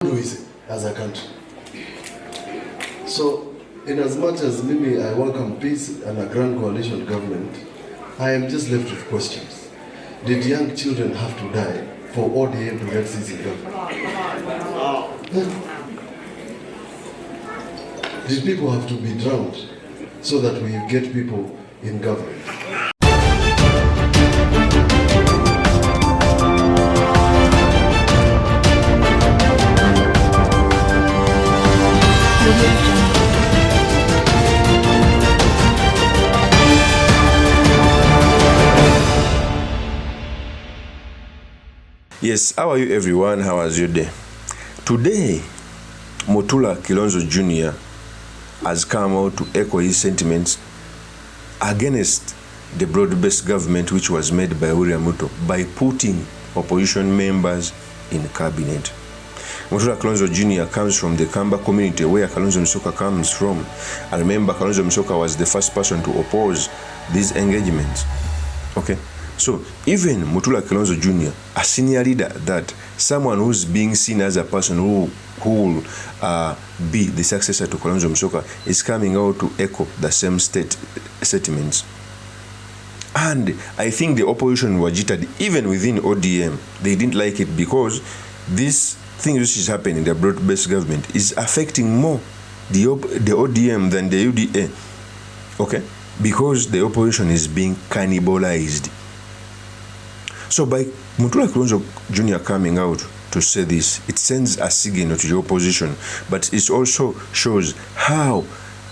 do we say as a country? So, in as much as Mimi, I welcome peace and a grand coalition government, I am just left with questions. Did young children have to die for ODM to get seats in government? Did people have to be drowned so that we get people in government? Yes, how are you everyone? How was your day? Today, MUTULA Kilonzo Jr. has come out to echo his sentiments against the broad-based government which was made by William Ruto by putting opposition members in cabinet. MUTULA Kilonzo Jr. comes from the Kamba community where Kalonzo Musyoka comes from. I remember Kalonzo Musyoka was the first person to oppose these engagements. Okay? So even MUTULA Kilonzo Jr., a senior leader, that someone who's being seen as a person who will be the successor to Kalonzo Musyoka, is coming out to echo the same statements. And I think the opposition were jittered even within ODM. They didn't like it because this thing which is happening in the broad-based government is affecting more the ODM than the UDA. Okay? Because the opposition is being cannibalized. So by MUTULA Kilonzo Jr. coming out to say this, it sends a signal to the opposition, but it also shows how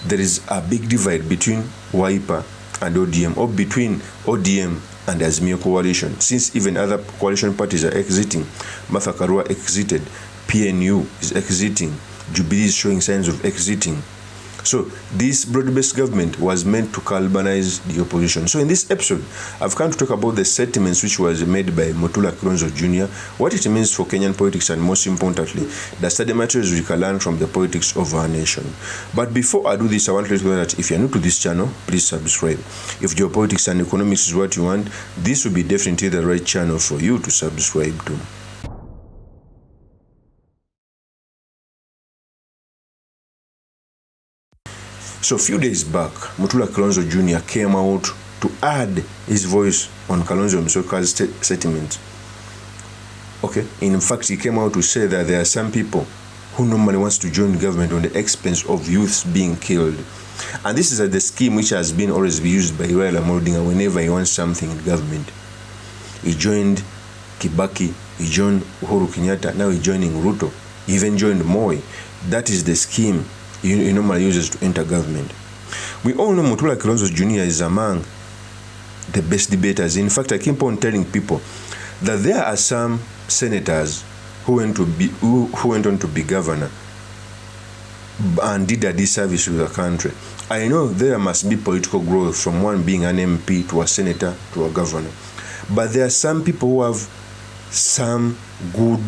there is a big divide between Wiper and ODM, or between ODM and Azimio coalition, since even other coalition parties are exiting. Martha Karua exited, PNU is exiting, Jubilee is showing signs of exiting. So this broad-based government was meant to galvanize the opposition. So in this episode, I've come to talk about the sentiments which was made by MUTULA Kilonzo Jr., what it means for Kenyan politics, and most importantly, the study materials we can learn from the politics of our nation. But before I do this, I want to let you know that if you're new to this channel, please subscribe. If geopolitics and economics is what you want, this will be definitely the right channel for you to subscribe to. So a few days back, MUTULA Kilonzo Jr. came out to add his voice on Kalonzo Musyoka's statement. Okay, in fact, he came out to say that there are some people who normally wants to join government on the expense of youths being killed. And this is the scheme which has been always used by Raila Odinga whenever he wants something in government. He joined Kibaki, he joined Uhuru Kenyatta, now he's joining Ruto, he even joined Moi. That is the scheme he normally uses to enter government. We all know MUTULA Kilonzo Jr. is among the best debaters. In fact, I keep on telling people that there are some senators who went on to be governor and did a disservice to the country. I know there must be political growth from one being an MP to a senator to a governor. But there are some people who have some good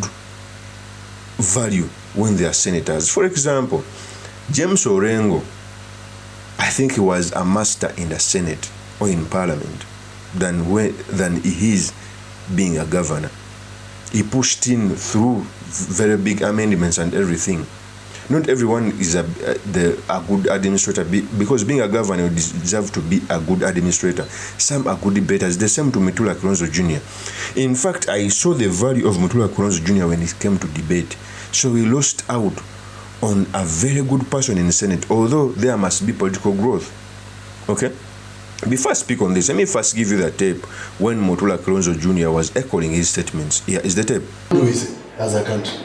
value when they are senators. For example, James Orengo, I think he was a master in the Senate or in Parliament than he is being a governor. He pushed in through very big amendments and everything. Not everyone is a good administrator, because being a governor you deserve to be a good administrator. Some are good debaters. The same to MUTULA Kilonzo Jr. In fact, I saw the value of MUTULA Kilonzo Jr. when it came to debate. So he lost out on a very good person in the Senate, although there must be political growth. Okay? Before I speak on this, let me first give you the tape when MUTULA Kilonzo Jr. was echoing his statements. Here is the tape. What do we say as a country?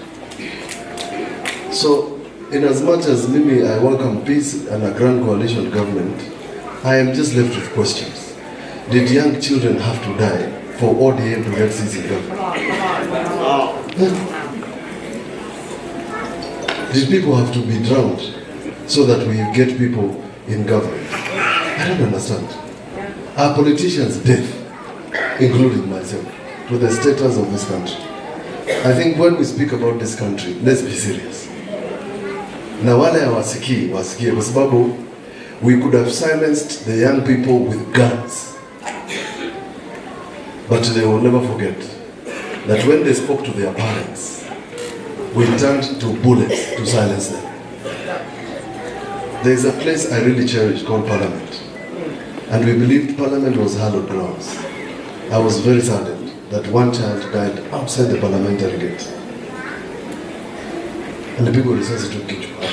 So, in as much as Mimi, I welcome peace and a grand coalition government, I am just left with questions. Did young children have to die for ODM to get seats in government? Did people have to be drowned so that we get people in government? I don't understand. Are politicians deaf, including myself, to the status of this country? I think when we speak about this country, let's be serious. Na wale hawasikii, wasikie, kwa sababu we could have silenced the young people with guns, but they will never forget that when they spoke to their parents, we turned to bullets to silence them. There is a place I really cherish called Parliament. And we believed Parliament was hallowed grounds. I was very saddened that one child died outside the parliamentary gate. And the people resuscitated kichwa.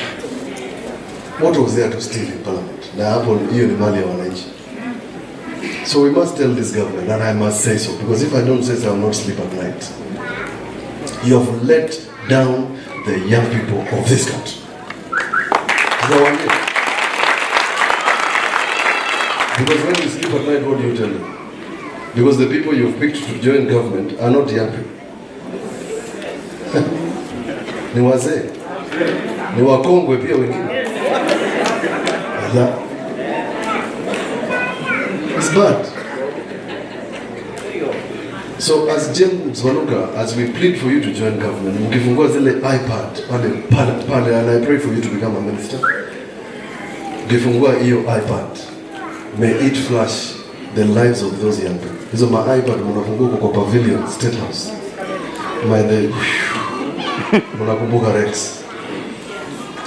What was there to steal in Parliament? Na hapo hiyo ni mali ya wananchi. So we must tell this government, and I must say so, because if I don't say so, I will not sleep at night. You have let down the young people of this country. Because when you sleep at night, what do you tell them? Because the people you've picked to join government are not young people. Ni wazee. Ni wakongwe pia wengine. It's bad. So as James Waluka, as we plead for you to join government, mkifungua zile iPad pale, and I pray for you to become a minister. Mkifungua hiyo iPad, may it flash the lives of those young people. Hizo ma iPad mnafungua kwa pavilion, State House. May the mnakumbuka Rex.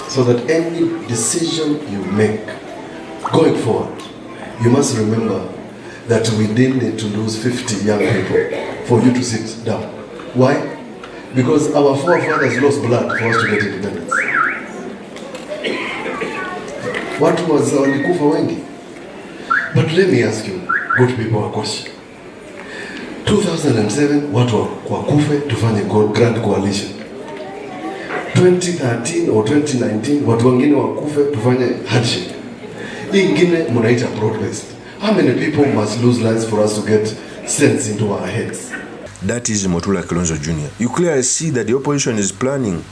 So that any decision you make going forward, you must remember that we didn't need to lose 50 young people for you to sit down. Why? Because our forefathers lost blood for us to get independence. Watu walikufa wengi. But let me ask you, good people, a question. 2007, watu wakufe tufanye grand coalition. 2013 or 2019, watu wengine wakufe tufanye handshake. Ingine munaita broad-based. How many people must lose lives for us to get sense into our heads? That is MUTULA KILONZO Jr. You clearly see that the opposition is planning.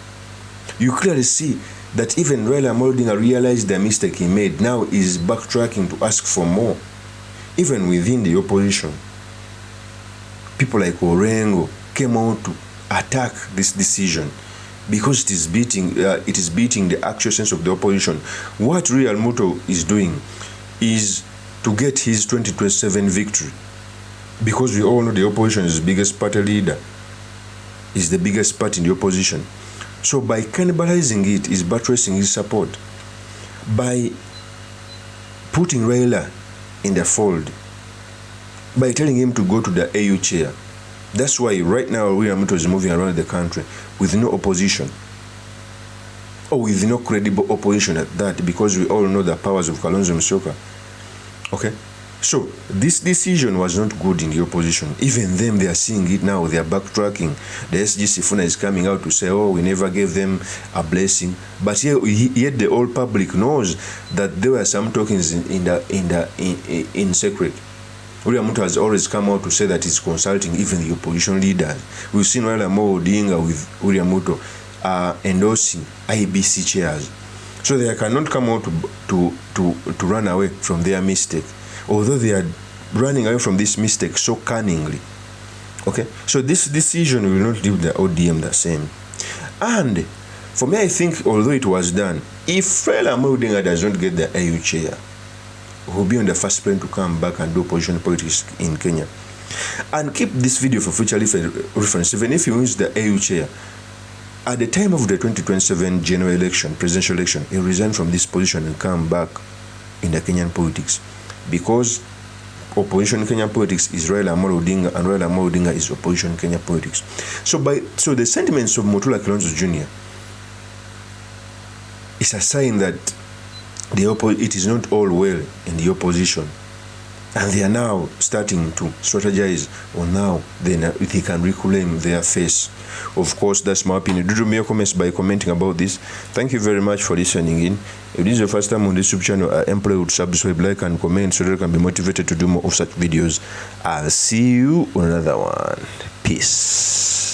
You clearly see that even Raila Amolo Odinga realized the mistake he made. Now is backtracking to ask for more. Even within the opposition, people like Orengo came out to attack this decision because it is beating the actual sense of the opposition. What Real Muto is doing is to get his 2027 victory, because we all know the opposition is the biggest party leader, is the biggest party in the opposition. So by cannibalizing it, is buttressing his support. By putting Raila in the fold, by telling him to go to the AU chair. That's why right now William Ruto is moving around the country with no opposition, or with no credible opposition at that, because we all know the powers of Kalonzo Musyoka. Okay, so this decision was not good in the opposition. Even them, they are seeing it now. They are backtracking. The SG Sifuna is coming out to say, "Oh, we never gave them a blessing," but yet the whole public knows that there were some tokens in secret. William Ruto has always come out to say that he's consulting even the opposition leaders. We've seen Raila Amolo Odinga with William Ruto endorsing IBC chairs. So they cannot come out to run away from their mistake, although they are running away from this mistake so cunningly. Okay, so this decision will not leave the ODM the same. And for me, I think although it was done, if Raila Amolo Odinga does not get the AU chair, will be on the first plane to come back and do opposition politics in Kenya. And keep this video for future reference. Even if he wins the AU chair, at the time of the 2027 general election, presidential election, he resigned from this position and come back in the Kenyan politics, because opposition in Kenyan politics is Raila Amolo Odinga, and Raila Amolo Odinga is opposition in Kenyan politics. So the sentiments of MUTULA KILONZO Jr. is a sign that it is not all well in the opposition, and they are now starting to strategize on how they can reclaim their face. Of course, that's my opinion. Do me your comments by commenting about this. Thank you very much for listening in. If this is your first time on this YouTube channel, I implore you to subscribe, like, and comment so that you can be motivated to do more of such videos. I'll see you on another one. Peace.